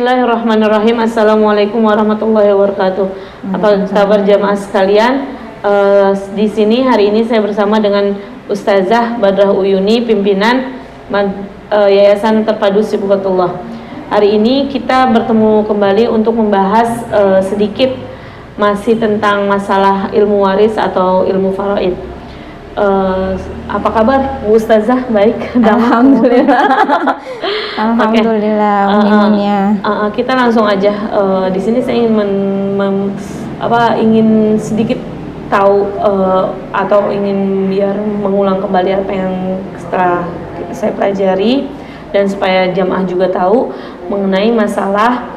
Bismillahirrahmanirrahim. Assalamualaikum warahmatullahi wabarakatuh. Apa kabar jamaah sekalian? Di sini hari ini saya bersama dengan Ustazah Badrah Uyuni, pimpinan Yayasan Terpadu Sibukatullah. Hari ini kita bertemu kembali untuk membahas sedikit masih tentang masalah ilmu waris atau ilmu faraid. Apa kabar Bu Ustazah? Baik. Alhamdulillah. Alhamdulillah. Kita langsung aja. Di sini saya ingin ingin sedikit tahu atau ingin biar mengulang kembali apa yang setelah saya pelajari dan supaya jamaah juga tahu mengenai masalah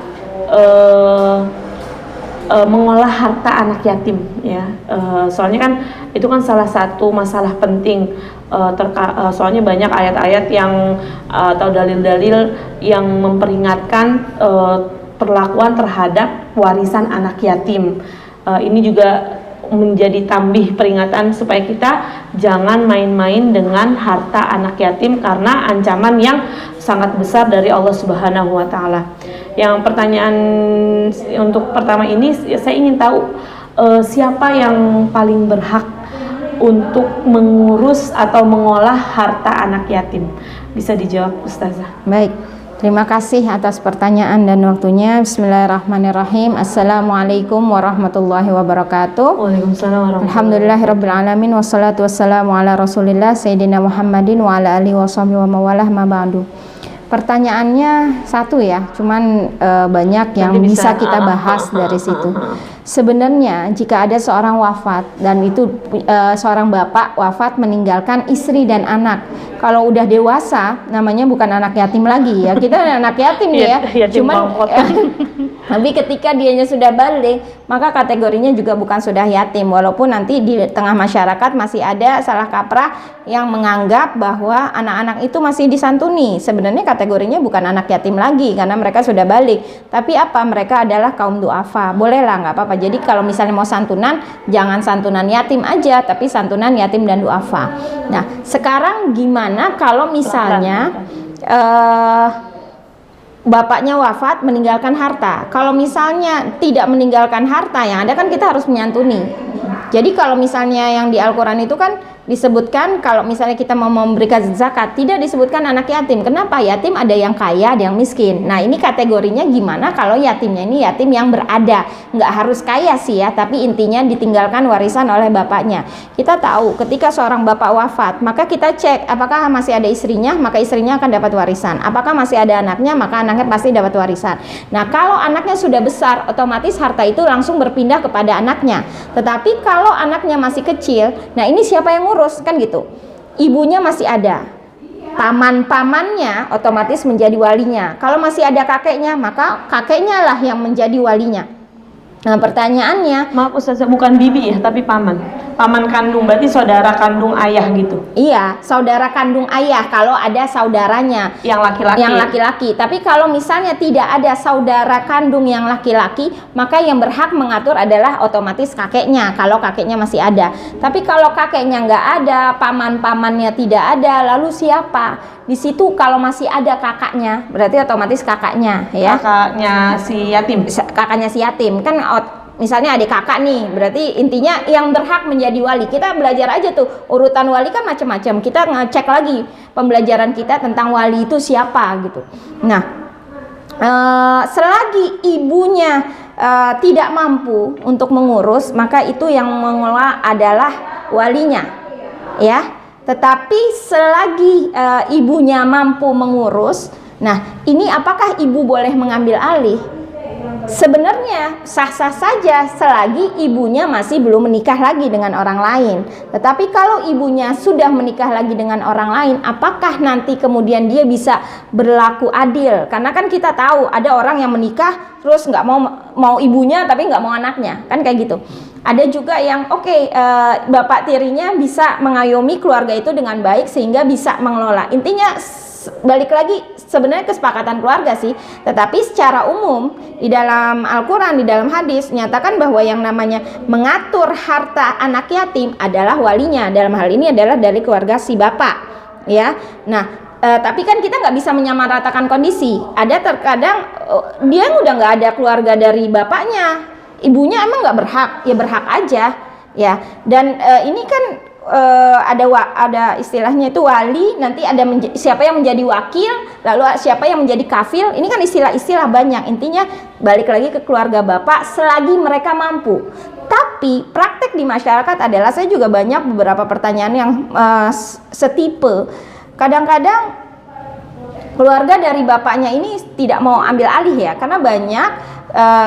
mengolah harta anak yatim, ya. Soalnya kan itu kan salah satu masalah penting, soalnya banyak ayat-ayat yang atau dalil-dalil yang memperingatkan perlakuan terhadap warisan anak yatim. Ini juga menjadi tambih peringatan supaya kita jangan main-main dengan harta anak yatim karena ancaman yang sangat besar dari Allah Subhanahu wa taala. Yang pertanyaan untuk pertama ini saya ingin tahu siapa yang paling berhak untuk mengurus atau mengolah harta anak yatim? Bisa dijawab Ustazah. Baik. Terima kasih atas pertanyaan dan waktunya. Bismillahirrahmanirrahim. Assalamualaikum warahmatullahi wabarakatuh. Waalaikumsalam warahmatullahi wabarakatuh. Alhamdulillahirabbil alamin wassalatu wassalamu ala Rasulillah sayyidina Muhammadin wa ala alihi washabihi wa mawalah ma ba'du. Pertanyaannya satu ya, cuman banyak yang bisa kita bahas dari situ. Sebenarnya jika ada seorang wafat dan itu seorang bapak wafat meninggalkan istri dan anak, kalau udah dewasa namanya bukan anak yatim lagi ya, kita anak yatim ya, cuman tapi ketika dianya sudah balik maka kategorinya juga bukan sudah yatim, walaupun nanti di tengah masyarakat masih ada salah kaprah yang menganggap bahwa anak-anak itu masih disantuni. Sebenarnya kategorinya bukan anak yatim lagi karena mereka sudah balik, tapi apa, mereka adalah kaum duafa. Bolehlah, nggak apa-apa. Jadi kalau misalnya mau santunan, jangan santunan yatim aja, tapi santunan yatim dan duafa. Nah, sekarang gimana kalau misalnya bapaknya wafat meninggalkan harta? Kalau misalnya tidak meninggalkan harta, yang ada kan kita harus menyantuni. Jadi kalau misalnya yang di Al-Quran itu kan disebutkan kalau misalnya kita mau memberikan zakat, tidak disebutkan anak yatim. Kenapa? Yatim ada yang kaya, ada yang miskin. Nah, ini kategorinya gimana kalau yatimnya ini yatim yang berada, nggak harus kaya sih ya, tapi intinya ditinggalkan warisan oleh bapaknya. Kita tahu ketika seorang bapak wafat, maka kita cek apakah masih ada istrinya, maka istrinya akan dapat warisan. Apakah masih ada anaknya, maka anaknya pasti dapat warisan. Nah, kalau anaknya sudah besar, otomatis harta itu langsung berpindah kepada anaknya. Tetapi kalau anaknya masih kecil, nah ini siapa yang ngurus, kan gitu. Ibunya masih ada, paman-pamannya otomatis menjadi walinya. Kalau masih ada kakeknya, maka kakeknya lah yang menjadi walinya. Nah, pertanyaannya, maaf Ustazah, bukan bibi ya, tapi paman kandung, berarti saudara kandung ayah gitu. Iya, saudara kandung ayah kalau ada saudaranya yang laki-laki. Tapi kalau misalnya tidak ada saudara kandung yang laki-laki, maka yang berhak mengatur adalah otomatis kakeknya kalau kakeknya masih ada. Tapi kalau kakeknya nggak ada, paman-pamannya tidak ada, lalu siapa? Di situ kalau masih ada kakaknya, berarti otomatis kakaknya ya. Kakaknya si yatim. Kakaknya si yatim kan, misalnya adik kakak nih, berarti intinya yang berhak menjadi wali. Kita belajar aja tuh urutan wali kan macam-macam. Kita ngecek lagi pembelajaran kita tentang wali itu siapa gitu. Nah, selagi ibunya tidak mampu untuk mengurus, maka itu yang mengelola adalah walinya, ya. Tetapi selagi ibunya mampu mengurus, nah ini apakah ibu boleh mengambil alih? Sebenarnya sah-sah saja selagi ibunya masih belum menikah lagi dengan orang lain. Tetapi kalau ibunya sudah menikah lagi dengan orang lain, apakah nanti kemudian dia bisa berlaku adil? Karena kan kita tahu ada orang yang menikah terus nggak mau ibunya tapi nggak mau anaknya, kan kayak gitu. Ada juga yang bapak tirinya bisa mengayomi keluarga itu dengan baik sehingga bisa mengelola. Intinya balik lagi sebenarnya kesepakatan keluarga sih, tetapi secara umum di dalam Al-Quran, di dalam hadis nyatakan bahwa yang namanya mengatur harta anak yatim adalah walinya. Dalam hal ini adalah dari keluarga si bapak, ya. Nah, Tapi kan kita nggak bisa menyamaratakan kondisi. Ada terkadang dia udah nggak ada keluarga dari bapaknya, ibunya emang nggak berhak, ya berhak aja, ya. Dan ini kan ada istilahnya itu wali, nanti ada siapa yang menjadi wakil, lalu siapa yang menjadi kafil. Ini kan istilah-istilah banyak. Intinya balik lagi ke keluarga bapak selagi mereka mampu. Tapi praktek di masyarakat adalah, saya juga banyak beberapa pertanyaan yang setipe. Kadang-kadang keluarga dari bapaknya ini tidak mau ambil alih ya, karena banyak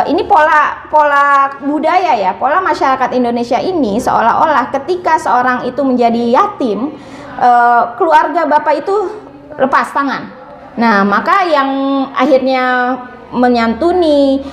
ini pola budaya ya, pola masyarakat Indonesia ini seolah-olah ketika seorang itu menjadi yatim, keluarga bapak itu lepas tangan. Nah, maka yang akhirnya menyantuni,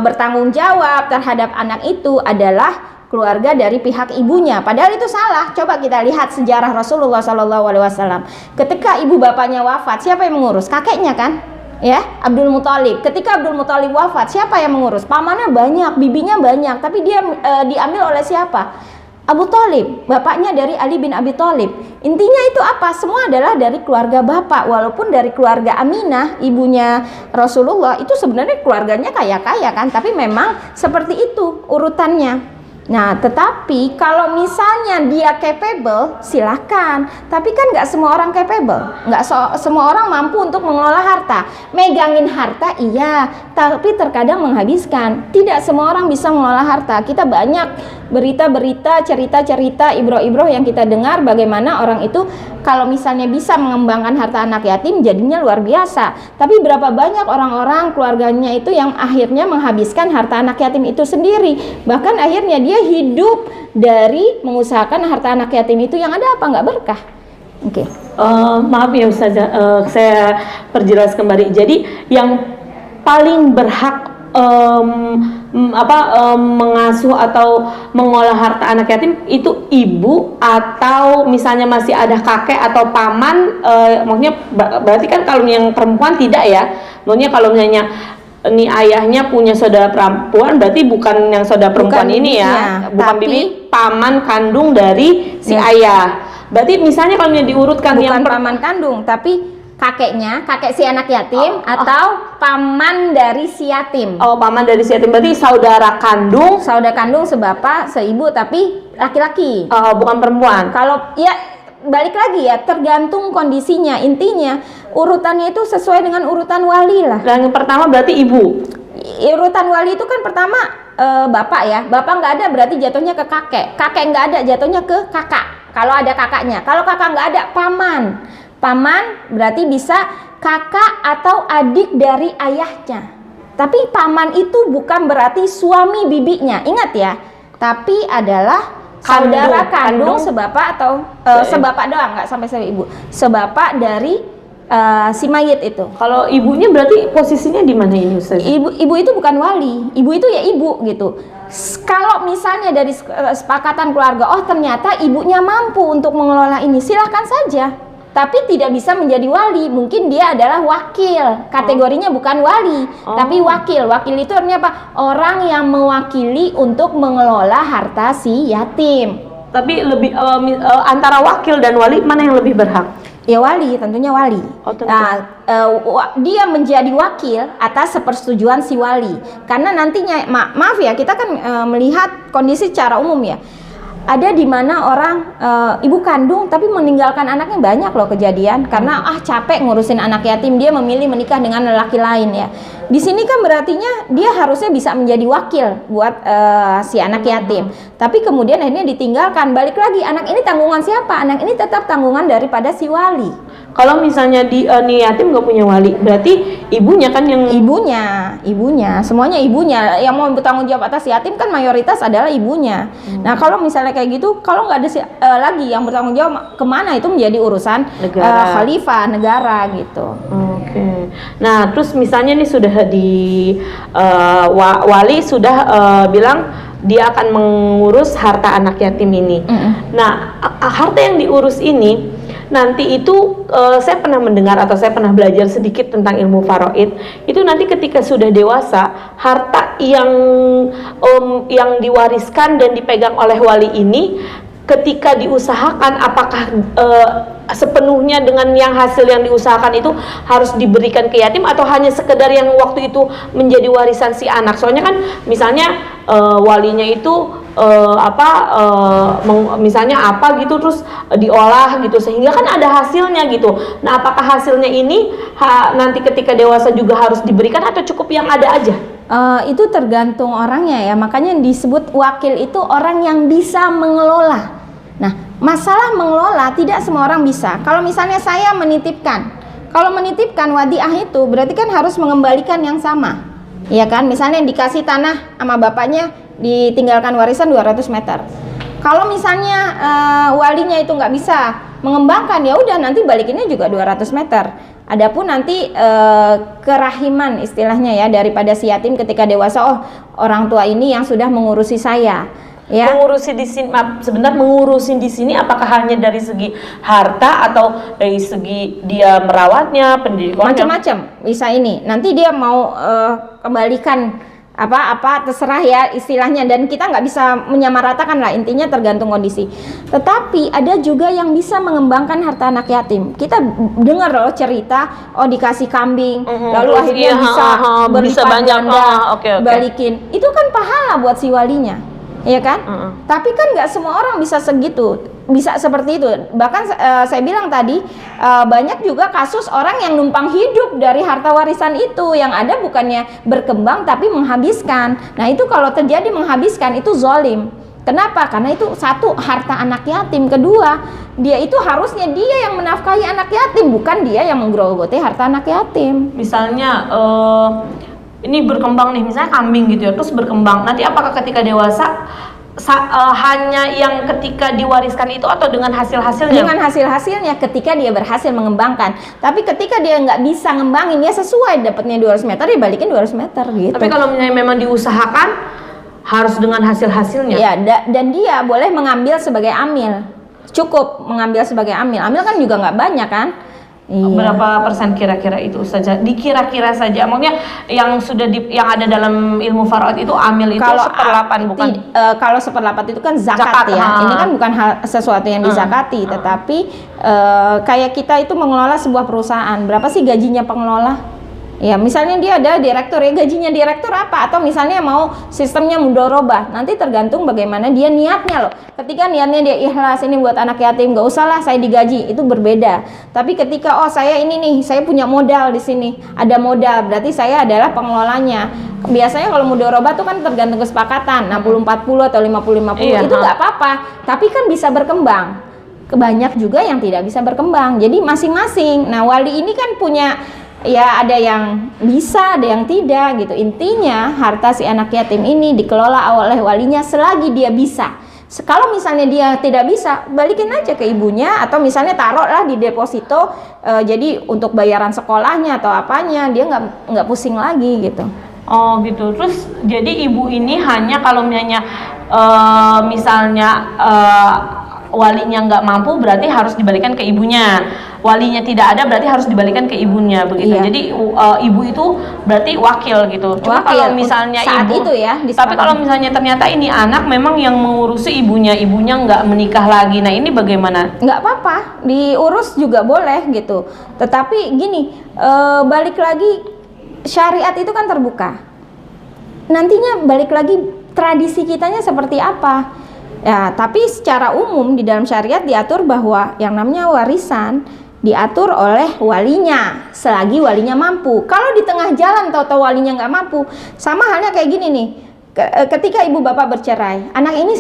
bertanggung jawab terhadap anak itu adalah keluarga dari pihak ibunya. Padahal itu salah. Coba kita lihat sejarah Rasulullah SAW. Ketika ibu bapaknya wafat, siapa yang mengurus? Kakeknya kan? Ya, Abdul Muthalib. Ketika Abdul Muthalib wafat, siapa yang mengurus? Pamannya banyak, bibinya banyak, tapi dia diambil oleh siapa? Abu Thalib, bapaknya dari Ali bin Abi Thalib. Intinya itu apa? Semua adalah dari keluarga bapak. Walaupun dari keluarga Aminah, ibunya Rasulullah, itu sebenarnya keluarganya kaya-kaya kan, tapi memang seperti itu urutannya. Nah, tetapi kalau misalnya dia capable, silahkan. Tapi kan nggak semua orang capable, nggak semua orang mampu untuk mengelola harta. Megangin harta iya, tapi terkadang menghabiskan. Tidak semua orang bisa mengelola harta. Kita banyak berita-berita, cerita-cerita, ibroh-ibroh yang kita dengar bagaimana orang itu kalau misalnya bisa mengembangkan harta anak yatim jadinya luar biasa. Tapi berapa banyak orang-orang keluarganya itu yang akhirnya menghabiskan harta anak yatim itu sendiri. Bahkan akhirnya dia hidup dari mengusahakan harta anak yatim itu, yang ada apa? Nggak berkah. Oke. Maaf ya Ustazah, saya perjelas kembali. Jadi yang paling berhak mengasuh atau mengolah harta anak yatim itu ibu, atau misalnya masih ada kakek atau paman, maksudnya berarti kan kalau yang perempuan tidak ya, maksudnya kalau misalnya ini ayahnya punya saudara perempuan, berarti bukan yang saudara perempuan bukan ini ya, bukan bibi, paman kandung dari si ayah. Berarti misalnya kalau diurutkan bukan yang paman kandung, tapi kakeknya, kakek si anak yatim, atau paman dari si yatim. Oh, paman dari si yatim, berarti saudara kandung sebapak, seibu, tapi laki-laki. Bukan perempuan. Kalau ya balik lagi ya, tergantung kondisinya. Intinya urutannya itu sesuai dengan urutan wali lah. Dan yang pertama berarti ibu. Urutan wali itu kan pertama bapak ya. Bapak nggak ada berarti jatuhnya ke kakek. Kakek nggak ada jatuhnya ke kakak. Kalau ada kakaknya. Kalau kakak nggak ada, paman. Paman berarti bisa kakak atau adik dari ayahnya. Tapi paman itu bukan berarti suami bibinya. Ingat ya. Tapi adalah saudara kandung sebapak atau sebapak doang, nggak sampai seibu. Sebapak dari si mayit itu. Kalau ibunya berarti posisinya di mana ini Ustaz? Ibu itu bukan wali. Ibu itu ya ibu gitu. Kalau misalnya dari sepakatan keluarga, oh ternyata ibunya mampu untuk mengelola ini, silahkan saja. Tapi tidak bisa menjadi wali. Mungkin dia adalah wakil. Kategorinya bukan wali, tapi wakil. Wakil itu artinya apa? Orang yang mewakili untuk mengelola harta si yatim. Tapi lebih antara wakil dan wali, mana yang lebih berhak? Ya wali, tentunya wali. Nah, dia menjadi wakil atas sepersetujuan si wali. Karena nantinya, maaf ya, kita kan melihat kondisi secara umum ya. Ada di mana orang ibu kandung tapi meninggalkan anaknya, banyak loh kejadian karena capek ngurusin anak yatim, dia memilih menikah dengan lelaki lain ya. Di sini kan berartinya dia harusnya bisa menjadi wakil buat si anak yatim. Tapi kemudian akhirnya ditinggalkan. Balik lagi, anak ini tanggungan siapa? Anak ini tetap tanggungan daripada si wali. Kalau misalnya nih yatim nggak punya wali, berarti ibunya kan yang ibunya, semuanya ibunya yang mau bertanggung jawab atas yatim kan mayoritas adalah ibunya. Nah kalau misalnya kayak gitu, kalau nggak ada lagi yang bertanggung jawab, kemana itu menjadi urusan khalifah negara gitu. Oke. Nah terus misalnya nih sudah wali sudah bilang dia akan mengurus harta anak yatim ini. Nah harta yang diurus ini nanti itu saya pernah mendengar atau saya pernah belajar sedikit tentang ilmu faraid, itu nanti ketika sudah dewasa, harta yang diwariskan dan dipegang oleh wali ini ketika diusahakan apakah sepenuhnya dengan yang hasil yang diusahakan itu harus diberikan ke yatim atau hanya sekedar yang waktu itu menjadi warisan si anak. Soalnya kan misalnya walinya itu misalnya apa gitu terus diolah gitu sehingga kan ada hasilnya gitu. Nah, apakah hasilnya ini nanti ketika dewasa juga harus diberikan atau cukup yang ada aja? Itu tergantung orangnya ya, makanya disebut wakil itu orang yang bisa mengelola. Nah, masalah mengelola tidak semua orang bisa. Kalau misalnya saya menitipkan, kalau menitipkan wadiah itu berarti kan harus mengembalikan yang sama, ya kan? Misalnya dikasih tanah sama bapaknya, ditinggalkan warisan 200 meter. Kalau misalnya walinya itu nggak bisa mengembangkan, ya udah nanti balikinnya juga 200 meter. Adapun nanti kerahiman istilahnya ya daripada si yatim ketika dewasa, oh orang tua ini yang sudah mengurusi saya. Ya. Mengurusi di sini, sebenarnya mengurusin di sini apakah hanya dari segi harta atau dari segi dia merawatnya, pendidikannya? Macam-macam bisa ini. Nanti dia mau kembalikan apa terserah ya istilahnya, dan kita nggak bisa menyamaratakan lah, intinya tergantung kondisi. Tetapi ada juga yang bisa mengembangkan harta anak yatim. Kita dengar loh cerita, oh dikasih kambing, lalu akhirnya bisa berlipat ganda, balikin. Itu kan pahala buat si walinya. Iya kan? Tapi kan nggak semua orang bisa segitu, bisa seperti itu. Bahkan saya bilang tadi banyak juga kasus orang yang numpang hidup dari harta warisan itu, yang ada bukannya berkembang tapi menghabiskan. Nah itu kalau terjadi menghabiskan itu zalim. Kenapa? Karena itu satu, harta anak yatim. Kedua, dia itu harusnya dia yang menafkahi anak yatim, bukan dia yang menggerogoti harta anak yatim. Misalnya ini berkembang nih, misalnya kambing gitu ya, terus berkembang. Nanti apakah ketika dewasa hanya yang ketika diwariskan itu atau dengan hasil-hasilnya? Dengan hasil-hasilnya ketika dia berhasil mengembangkan. Tapi ketika dia nggak bisa ngembangin, ya sesuai dapatnya 200 meter, dia balikin 200 meter gitu. Tapi kalau memang diusahakan harus dengan hasil-hasilnya? Ya, dan dia boleh mengambil sebagai amil. Cukup mengambil sebagai amil. Amil kan juga nggak banyak kan? Iya. Berapa persen kira-kira itu saja? Dikira-kira saja. Maksudnya yang sudah yang ada dalam ilmu faraid itu amil itu kalau 1/8 bukan? Kalau 1/8 itu kan zakat ya. Ini kan bukan sesuatu yang dizakati, tetapi kayak kita itu mengelola sebuah perusahaan. Berapa sih gajinya pengelola? Ya misalnya dia ada direktur, ya gajinya direktur apa? Atau misalnya mau sistemnya mudharabah, nanti tergantung bagaimana dia niatnya loh. Ketika niatnya dia ikhlas, ini buat anak yatim, gak usahlah saya digaji, itu berbeda. Tapi ketika oh saya ini nih, saya punya modal di sini, ada modal, berarti saya adalah pengelolanya. Biasanya kalau mudharabah tuh kan tergantung kesepakatan, 60-40 atau 50-50, itu nggak apa-apa. Tapi kan bisa berkembang. Banyak juga yang tidak bisa berkembang. Jadi masing-masing. Nah wali ini kan punya, ya ada yang bisa, ada yang tidak gitu. Intinya harta si anak yatim ini dikelola oleh walinya selagi dia bisa. Kalau misalnya dia tidak bisa, balikin aja ke ibunya, atau misalnya taruhlah di deposito, jadi untuk bayaran sekolahnya atau apanya, dia nggak pusing lagi gitu. Oh gitu. Terus jadi ibu ini hanya kalau misalnya walinya nggak mampu berarti harus dibalikan ke ibunya. Walinya tidak ada berarti harus dibalikan ke ibunya begitu. Iya. Jadi ibu itu berarti wakil gitu. Cuma kalau misalnya saat ibu itu ya, tapi kalau misalnya ternyata ini anak memang yang mengurusi ibunya nggak menikah lagi. Nah ini bagaimana? Nggak apa-apa, diurus juga boleh gitu. Tetapi gini, balik lagi, syariat itu kan terbuka. Nantinya balik lagi tradisi kitanya seperti apa? Ya, tapi secara umum di dalam syariat diatur bahwa yang namanya warisan diatur oleh walinya selagi walinya mampu. Kalau di tengah jalan tahu-tahu walinya nggak mampu, sama halnya kayak gini nih. Ketika ibu bapak bercerai, anak ini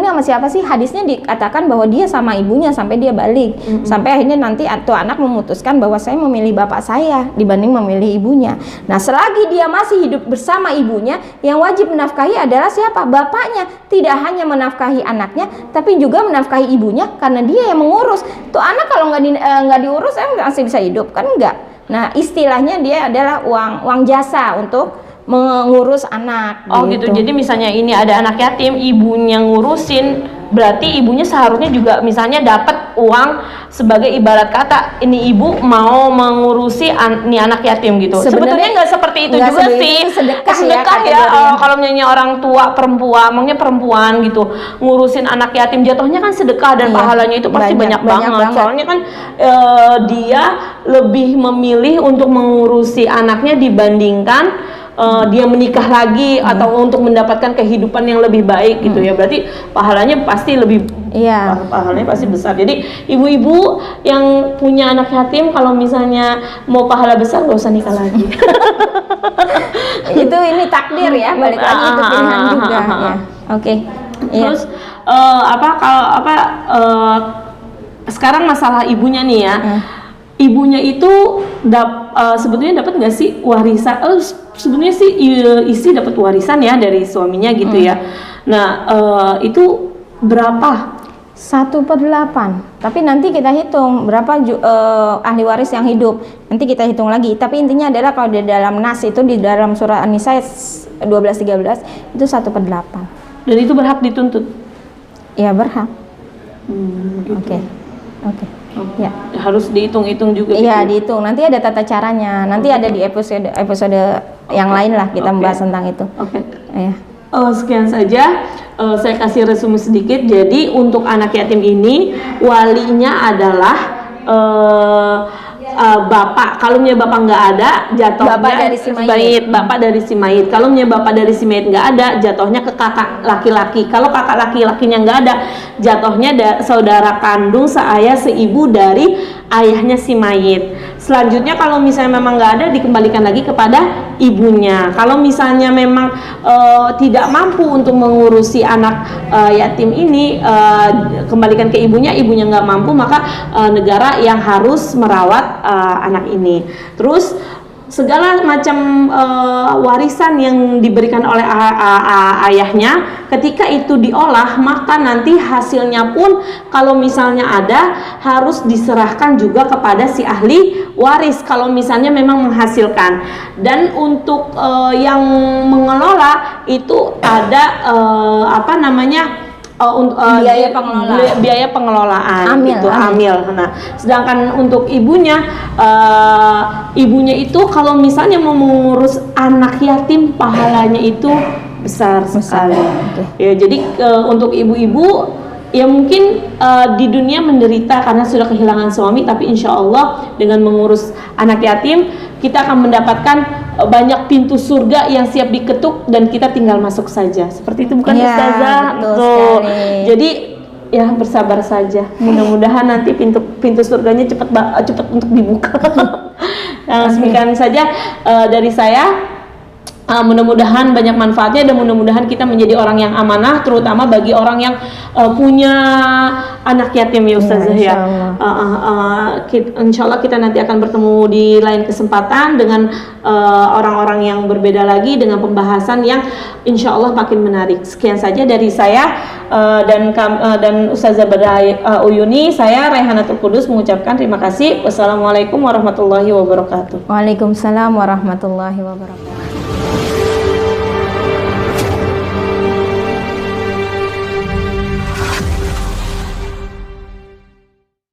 sama siapa sih? Hadisnya dikatakan bahwa dia sama ibunya sampai dia balik, sampai akhirnya nanti atau anak memutuskan bahwa saya memilih bapak saya dibanding memilih ibunya. Nah selagi dia masih hidup bersama ibunya, yang wajib menafkahi adalah siapa? Bapaknya. Tidak hanya menafkahi anaknya, tapi juga menafkahi ibunya karena dia yang mengurus. Tuh anak kalau nggak diurus, masih bisa hidup kan? Enggak. Nah istilahnya dia adalah uang jasa untuk mengurus anak. Oh gitu. Jadi misalnya ini ada anak yatim, ibunya ngurusin, berarti ibunya seharusnya juga misalnya dapat uang sebagai ibarat kata ini ibu mau mengurusi ini anak yatim gitu. Sebetulnya nggak seperti itu juga sih. Sedekah ya. Kalau nyanyi orang tua perempuan, maunya perempuan gitu ngurusin anak yatim, jatuhnya kan sedekah dan pahalanya itu pasti banyak banget. Soalnya kan dia lebih memilih untuk mengurusi anaknya dibandingkan dia menikah lagi atau untuk mendapatkan kehidupan yang lebih baik gitu ya. Berarti pahalanya pasti lebih pahalanya pasti besar. Jadi ibu-ibu yang punya anak yatim kalau misalnya mau pahala besar gak usah nikah lagi. Itu ini takdir ya, balik lagi itu pilihan juga ya. Oke. Terus sekarang masalah ibunya nih ya. Ibunya itu sebetulnya dapat nggak sih warisan? Sebenarnya sih istri dapat warisan ya dari suaminya gitu ya. Nah itu berapa? 1/8. Tapi nanti kita hitung berapa ahli waris yang hidup. Nanti kita hitung lagi. Tapi intinya adalah kalau di dalam nas itu di dalam surah An-Nisa 12-13 itu 1/8. Dan itu berhak dituntut? Ya berhak. Gitu. Oke. Ya. Harus dihitung-hitung juga. Iya, dihitung. Nanti ada tata caranya. Nanti ada di episode yang lain lah kita membahas tentang itu. Ya. Sekian saja. Saya kasih resume sedikit. Jadi untuk anak yatim ini walinya adalah bapak. Kalau punya bapak nggak ada, jatuhnya bapak dari si mayit. Bapak dari si mayit. Kalau punya bapak dari si mayit nggak ada, jatuhnya ke kakak laki-laki. Kalau kakak laki-lakinya nggak ada, jatuhnya saudara kandung seayah seibu dari ayahnya si mayit. Selanjutnya kalau misalnya memang nggak ada, dikembalikan lagi kepada ibunya. Kalau misalnya memang tidak mampu untuk mengurusi anak yatim ini, kembalikan ke ibunya. Ibunya nggak mampu, maka negara yang harus merawat anak ini. Terus segala macam warisan yang diberikan oleh ayahnya, ketika itu diolah, maka nanti hasilnya pun kalau misalnya ada harus diserahkan juga kepada si ahli waris kalau misalnya memang menghasilkan. Dan untuk yang mengelola itu ada biaya pengelolaan amil. Nah, sedangkan untuk ibunya itu kalau misalnya mau mengurus anak yatim pahalanya itu besar sekali. Ya, jadi untuk ibu-ibu ya mungkin di dunia menderita karena sudah kehilangan suami, tapi insya Allah dengan mengurus anak yatim kita akan mendapatkan banyak pintu surga yang siap diketuk dan kita tinggal masuk saja. Seperti itu bukan Ustazah? Betul. Jadi ya bersabar saja. Mudah-mudahan nanti pintu surganya cepat untuk dibuka. Demikian saja dari saya. Mudah-mudahan banyak manfaatnya dan mudah-mudahan kita menjadi orang yang amanah, terutama bagi orang yang punya anak yatim ya Ustazah ya. Insya Allah kita nanti akan bertemu di lain kesempatan dengan orang-orang yang berbeda lagi dengan pembahasan yang insya Allah makin menarik. Sekian saja dari saya dan Ustazah Badah Uyuni. Saya Rayhanatul Qudus mengucapkan terima kasih. Wassalamualaikum warahmatullahi wabarakatuh. Waalaikumsalam warahmatullahi wabarakatuh.